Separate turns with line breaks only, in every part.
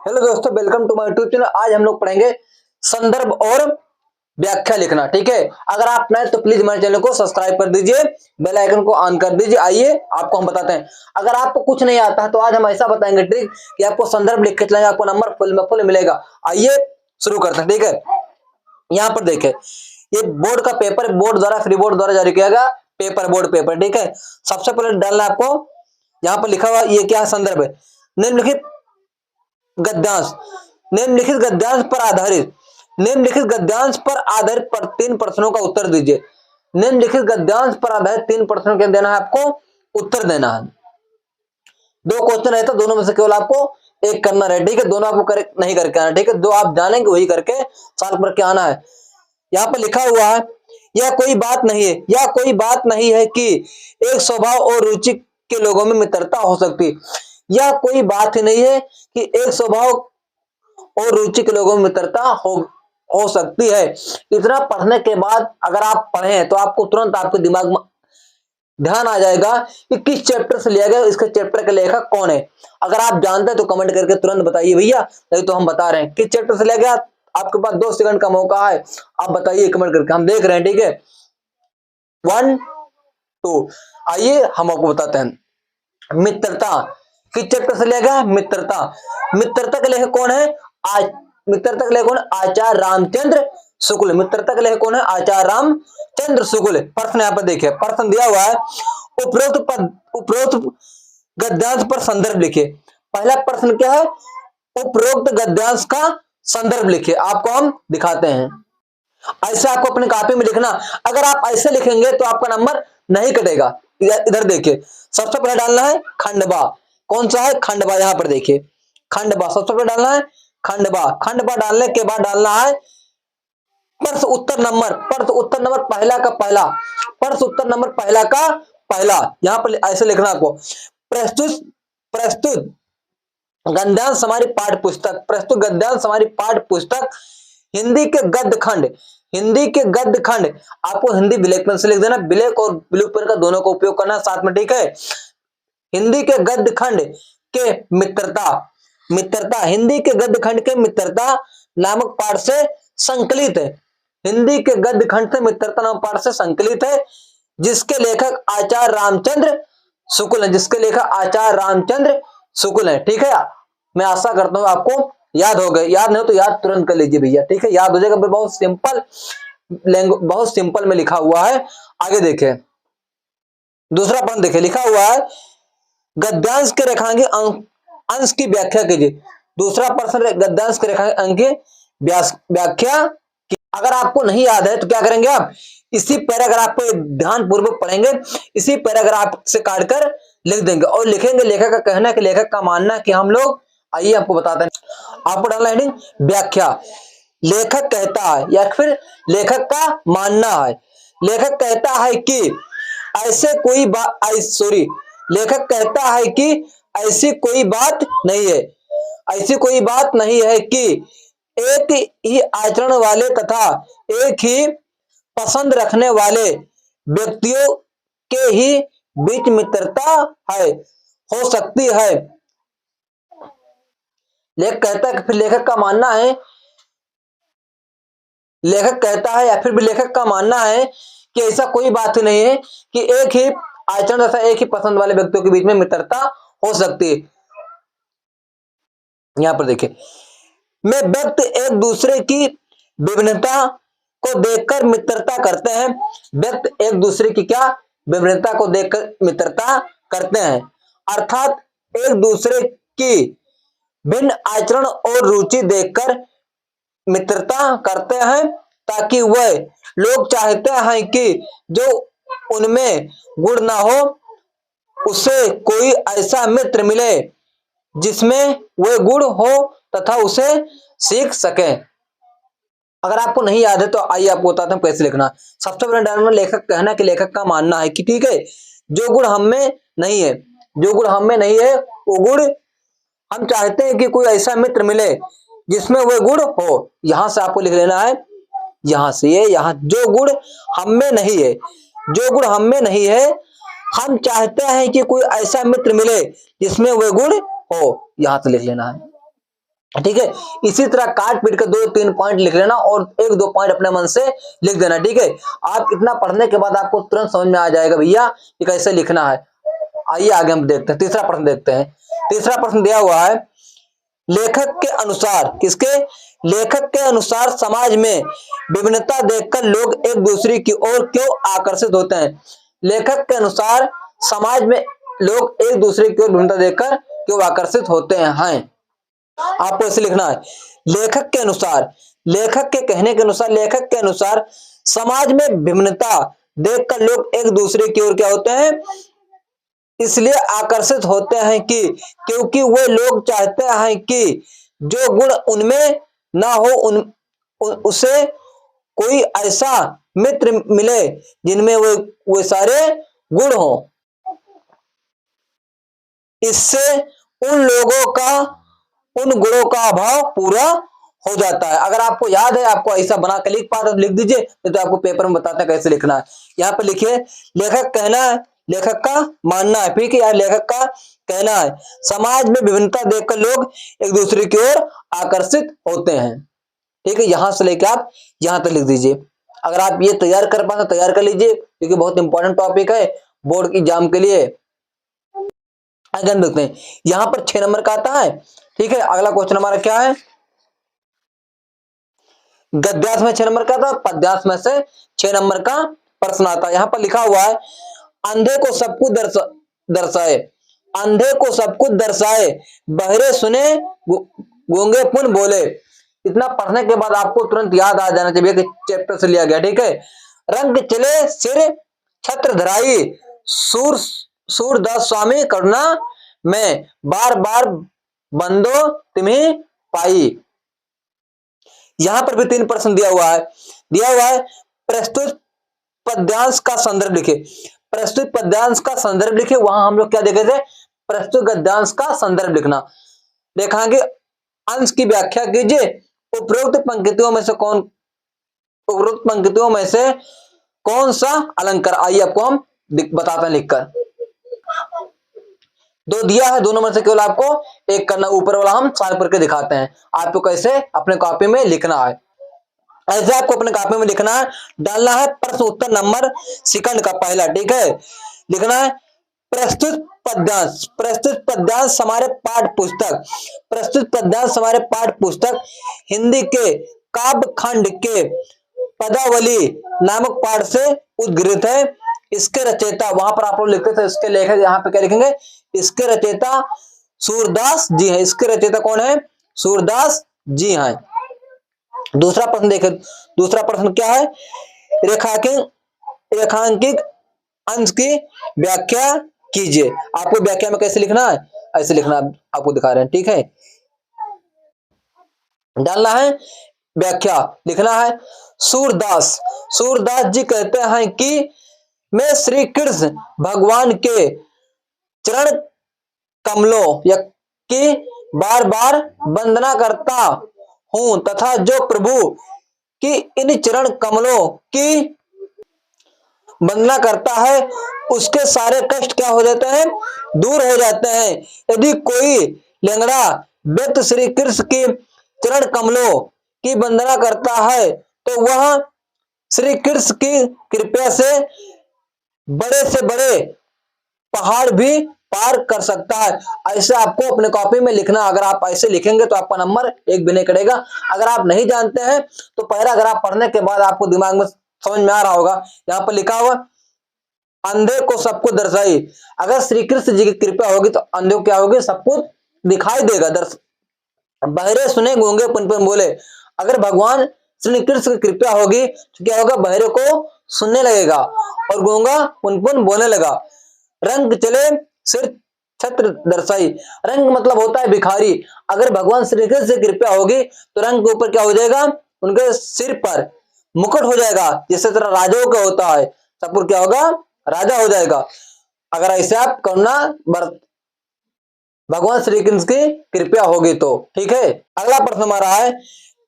Hello दोस्तों, welcome to my YouTube channel. आज हम लोग पढ़ेंगे संदर्भ और व्याख्या लिखना। ठीक है, अगर आप नए तो प्लीज हमारे चैनल को सब्सक्राइब कर दीजिए, बेल आइकन को ऑन कर दीजिए। आइए आपको हम बताते हैं। अगर आपको कुछ नहीं आता है तो आज हम ऐसा बताएंगे ट्रिक कि आपको संदर्भ लिख के चलाएंगे, आपको नंबर फुल मिलेगा। आइए शुरू करते हैं। ठीक है, यहाँ पर देखें, ये बोर्ड का पेपर, बोर्ड द्वारा, फ्री बोर्ड द्वारा जारी किया गया पेपर, बोर्ड पेपर। ठीक है, सबसे पहले डालना है आपको, यहाँ पर लिखा हुआ ये क्या है, संदर्भ है। निम्नलिखित गद्यांश, निम्नलिखित गद्यांश पर आधारित, निम्नलिखित गद्यांश पर आधारित पर 3 प्रश्नों का उत्तर दीजिए। निम्नलिखित गद्यांश पर आधारित 3 प्रश्नों के देना है, आपको उत्तर देना है। 2 क्वेश्चन है तो दोनों में से केवल आपको एक करना है। ठीक है, दोनों आपको करेक्ट नहीं करके आना। ठीक है, जो आप जानेंगे वही करके सॉल्व करके आना है। यहाँ पर लिखा हुआ है, यह कोई बात नहीं है, यह कोई बात नहीं है कि एक स्वभाव और रुचि के लोगों में मित्रता हो सकती। यह कोई बात ही नहीं है कि एक स्वभाव और रुचि के लोगों में मित्रता हो सकती है। इतना पढ़ने के बाद अगर आप पढ़ें तो आपको तुरंत आपके दिमाग में ध्यान आ जाएगा कि किस चैप्टर से लिया गया, इसके चैप्टर का लेखक कौन है। अगर आप जानते हैं तो कमेंट करके तुरंत बताइए भैया, नहीं तो हम बता रहे हैं किस चैप्टर से लिया गया। आपके पास 2 सेकंड का मौका है, आप बताइए कमेंट करके, हम देख रहे हैं। ठीक है, 1 2, आइए हम आपको बताते हैं। मित्रता किस चैप्टर से लिया गया, मित्रता। मित्रता के लेखक कौन है, आज मित्रता के लेखक कौन है, आचार्य रामचंद्र शुक्ल। मित्रता के लेखक कौन है, आचार्य रामचंद्र शुक्ल। प्रश्न यहाँ पर देखिए, प्रश्न दिया हुआ है, उपरोक्त गद्यांश पर संदर्भ लिखिए। पहला प्रश्न क्या है, उपरोक्त गद्यांश का संदर्भ लिखिए। आपको हम दिखाते हैं, ऐसे आपको अपनी कॉपी में लिखना। अगर आप ऐसे लिखेंगे तो आपका नंबर नहीं कटेगा। इधर देखिए, सबसे पहले डालना है खंडवा। कौन सा है, खंडवा। यहां पर देखिए, खंडवा सबसे पहले डालना है, खंडवा। खंडवा डालने के बाद डालना है प्रश्न उत्तर नंबर, प्रश्न उत्तर नंबर पहला का पहला, प्रश्न उत्तर नंबर पहला का पहला। यहां पर ऐसे लिखना आपको, प्रस्तुत प्रस्तुत गद्यांश हमारी पाठ्य पुस्तक, प्रस्तुत गद्यांश हमारी पाठ्य पुस्तक हिंदी के गद्य खंड, हिंदी के गद्य खंड। आपको हिंदी ब्लैक पेन से लिख देना, ब्लैक और ब्लू पेन का दोनों का उपयोग करना साथ में। ठीक है, हिंदी के गद्य खंड के मित्रता, मित्रता हिंदी के गद्य खंड के मित्रता नामक पाठ से संकलित है। हिंदी के गद्य खंड से मित्रता नामक पाठ से संकलित है, जिसके लेखक आचार्य रामचंद्र शुक्ल है, जिसके लेखक आचार्य रामचंद्र शुक्ल है। ठीक है, मैं आशा करता हूं आपको याद हो गए। याद नहीं हो तो याद तुरंत कर लीजिए भैया। ठीक है, याद हो जाएगा, बहुत सिंपल लैंग्वेज, बहुत सिंपल में लिखा हुआ है। आगे देखें, दूसरा प्रश्न देखिए, लिखा हुआ है गद्यांश के रेखांकित अंश की व्याख्या कीजिए। दूसरा प्रश्न, गद्यांश के रेखांकित अंक की व्याख्या। अगर आपको नहीं याद है तो क्या करेंगे, आप इसी पैराग्राफ को ध्यान पूर्वक पढ़ेंगे, इसी पैराग्राफ से काटकर लिख देंगे और लिखेंगे लेखक का कहना कि लेखक का मानना कि हम लोग। आइए आपको बताते हैं, आपको डालना हेडिंग व्याख्या। लेखक कहता है या फिर लेखक का मानना है। लेखक कहता है कि ऐसे कोई बात, सॉरी, लेखक कहता है कि ऐसी कोई बात नहीं है, ऐसी कोई बात नहीं है कि एक ही आचरण वाले तथा एक ही पसंद रखने वाले व्यक्तियों के ही बीच मित्रता है, हो सकती है। लेखक कहता है कि फिर लेखक का मानना है, लेखक कहता है या फिर भी लेखक का मानना है कि ऐसा कोई बात ही नहीं है कि एक ही आचरण तथा एक ही पसंद वाले व्यक्तियों के बीच में मित्रता हो सकती है। यहां पर देखिए, में व्यक्ति एक दूसरे की विभिन्नता को देखकर मित्रता करते हैं। व्यक्ति एक दूसरे की क्या, विभिन्नता को देखकर मित्रता करते हैं, अर्थात एक दूसरे की भिन्न आचरण और रुचि देखकर मित्रता करते हैं, ताकि वह लोग चाहते हैं कि जो उनमें गुण ना हो उसे कोई ऐसा मित्र मिले जिसमें वह गुण हो तथा उसे सीख सके। अगर आपको नहीं याद है तो आइए आपको बताते हैं कैसे लिखना। सबसे पहले डालना लेखक कहना कि लेखक का मानना है कि ठीक है, जो गुण हम में नहीं है, जो गुण हम में नहीं है वो गुण हम चाहते हैं कि कोई ऐसा मित्र मिले जिसमें वह गुण हो। यहां से आपको लिख लेना है, यहां से ये, यहां जो गुण हम में नहीं है, जो गुण हम में नहीं है, हम चाहते हैं कि कोई ऐसा मित्र मिले जिसमें वह गुण हो। यहां से लिख लेना है। ठीक है। इसी तरह काट पीट कर 2-3 पॉइंट लिख लेना और 1-2 पॉइंट अपने मन से लिख देना। ठीक है, आप इतना पढ़ने के बाद आपको तुरंत समझ में आ जाएगा भैया कि कैसे लिखना है। आइए आगे हम देखते हैं, तीसरा प्रश्न देखते हैं। तीसरा प्रश्न दिया हुआ है, लेखक के अनुसार, किसके, लेखक के अनुसार समाज में विभिन्नता देखकर लोग एक दूसरे की ओर क्यों आकर्षित होते हैं। लेखक के अनुसार समाज में लोग एक दूसरे की ओर विभिन्नता देखकर क्यों आकर्षित होते हैं। आपको इसे लिखना है, लेखक के अनुसार, लेखक के कहने के अनुसार, लेखक के अनुसार समाज में विभिन्नता देखकर लोग एक दूसरे की ओर क्या होते हैं, इसलिए आकर्षित होते हैं कि क्योंकि वे लोग चाहते हैं कि जो गुण उनमें ना हो उसे कोई ऐसा मित्र मिले जिनमें वे सारे गुण हो। इससे उन लोगों का, उन गुणों का अभाव पूरा हो जाता है। अगर आपको याद है, आपको ऐसा बना के लिख पाते तो लिख दीजिए, तो आपको पेपर में बताते हैं कैसे लिखना है। यहाँ पे लिखिए, लेखक कहना है, लेखक का मानना है, ठीक है यार, लेखक का कहना है समाज में विभिन्नता देखकर लोग एक दूसरे की ओर आकर्षित होते हैं। ठीक है, यहां से लेकर आप यहां तक लिख दीजिए। अगर आप ये तैयार कर पाए तो तैयार कर लीजिए, क्योंकि बहुत इंपॉर्टेंट टॉपिक है बोर्ड की एग्जाम के लिए। आगे हम देखते हैं, यहां पर 6 नंबर का आता है। ठीक है, अगला क्वेश्चन हमारा क्या है, गद्यांश में 6 नंबर का था, पद्यांश में से 6 नंबर का प्रश्न आता है। यहां पर लिखा हुआ है, अंधे को सब कुछ दर्शाए, अंधे को सब कुछ दर्शाए, बहरे सुने, गूंगे पुन बोले। इतना पढ़ने के बाद आपको तुरंत याद आ जाना चाहिए कि चैप्टर से लिया गया। ठीक है, रंग चले सिर छत्र धराई, सूरदास स्वामी करुणा में, बार बार बंदो तुम्हें पाई। यहां पर भी 3 प्रश्न दिया हुआ है, दिया हुआ है, प्रस्तुत पद्यांश का संदर्भ लिखे, प्रस्तुत पद्यांश का संदर्भ लिखे। वहां हम लोग क्या देखे थे, प्रस्तुत गद्यांश का संदर्भ लिखना। रेखांकित अंश की व्याख्या कीजिए, उपरोक्त पंक्तियों में से कौन, उपरोक्त पंक्तियों में से कौन सा अलंकार, आइए आपको हम बताते हैं लिखकर। 2 दिया है, दोनों में से केवल आपको एक करना, ऊपर वाला हम सॉल्व करके दिखाते हैं आपको कैसे अपने कॉपी में लिखना है। ऐसे आपको अपने कॉपी में लिखना है, डालना है प्रश्न उत्तर नंबर सेकंड का पहला। ठीक है, लिखना है प्रस्तुत पद्यांश, प्रस्तुत पद्यांश हमारे पाठ पुस्तक, प्रस्तुत पद्यांश हमारे पाठ पुस्तक हिंदी के काव्य खंड के पदावली नामक पाठ से उद्गृहित है। इसके रचयिता, वहां पर आप लोग लिखते थे इसके लेखक, यहाँ पे क्या लिखेंगे, इसके रचयिता सूरदास जी हैं। इसके रचयिता कौन है, सूरदास जी हैं। दूसरा प्रश्न देखें, दूसरा प्रश्न क्या है, रेखांकित अंश की व्याख्या कीजिए। आपको व्याख्या में कैसे लिखना है, ऐसे लिखना आपको दिखा रहे हैं। ठीक है, डालना है व्याख्या, लिखना है सूरदास, सूरदास जी कहते हैं कि मैं श्री कृष्ण भगवान के चरण कमलों या की बार बार वंदना करता हूं तथा जो प्रभु की इन चरण कमलों की वंदना करता है उसके सारे कष्ट क्या हो जाते हैं, दूर हो जाते हैं। यदि कोई लंगड़ा व्यक्ति श्री कृष्ण की चरण कमलों की वंदना करता है तो वह श्री कृष्ण की कृपा से बड़े पहाड़ भी पार कर सकता है। ऐसे आपको अपने कॉपी में लिखना। अगर आप ऐसे लिखेंगे तो आपका नंबर 1 भी नहीं कटेगा। अगर आप नहीं जानते हैं तो पहला, अगर आप पढ़ने के बाद आपको दिमाग में समझ में आ रहा होगा, यहाँ पर लिखा हुआ अंधे को सब कुछ दर्शाई। अगर श्री कृष्ण जी की कृपा होगी तो अंधे को क्या होगी, सब कुछ दिखाई देगा। बहरे सुने गूंगे पुन बोले। अगर भगवान श्री कृष्ण की कृपा होगी तो क्या होगा, बहरे को सुनने लगेगा और गूंगा पुन बोलने लगा। रंग चले सिर छत्र दर्शाई, रंग मतलब होता है भिखारी। अगर भगवान श्री कृष्ण से कृपा होगी तो रंग के ऊपर क्या हो जाएगा, उनके सिर पर मुकुट हो जाएगा, जिस तरह राजाओं का होता है, सब क्या होगा, राजा हो जाएगा। अगर ऐसे आप करना, भगवान श्री कृष्ण की कृपा होगी तो। ठीक है, अगला प्रश्न हमारा है,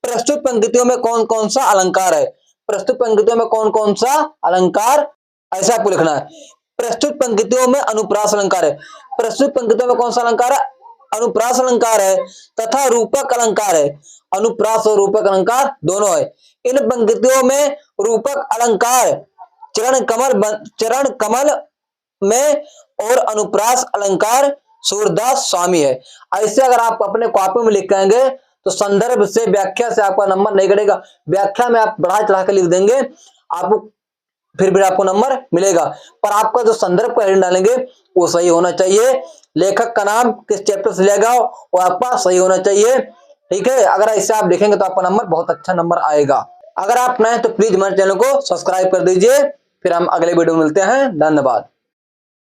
प्रस्तुत पंक्तियों में कौन कौन सा अलंकार है, प्रस्तुत पंक्तियों में कौन कौन सा अलंकार, ऐसा आपको लिखना है। प्रस्तुत पंक्तियों में अनुप्रास अलंकार है, प्रस्तुत पंक्तियों में कौन सा अलंकार है, अनुप्रास अलंकार है तथा रूपक अलंकार है। अनुप्रास और रूपक अलंकार दोनों है। इन पंक्तियों में रूपक अलंकार चरण कमल में और अनुप्रास अलंकार सूरदास स्वामी है। ऐसे अगर आप अपने कॉपी में लिखेंगे तो संदर्भ से व्याख्या से आपका नंबर नहीं कटेगा। व्याख्या में आप बढ़ा चढ़ा के लिख देंगे, आपको फिर भी आपको नंबर मिलेगा, पर आपका जो संदर्भ का हेडिंग डालेंगे वो सही होना चाहिए। लेखक का नाम किस चैप्टर से लिया गया वो आपका सही होना चाहिए। ठीक है, अगर ऐसे आप लिखेंगे तो आपका नंबर बहुत अच्छा नंबर आएगा। अगर आप नए हैं तो प्लीज हमारे चैनल को सब्सक्राइब कर दीजिए। फिर हम अगले वीडियो में मिलते हैं। धन्यवाद।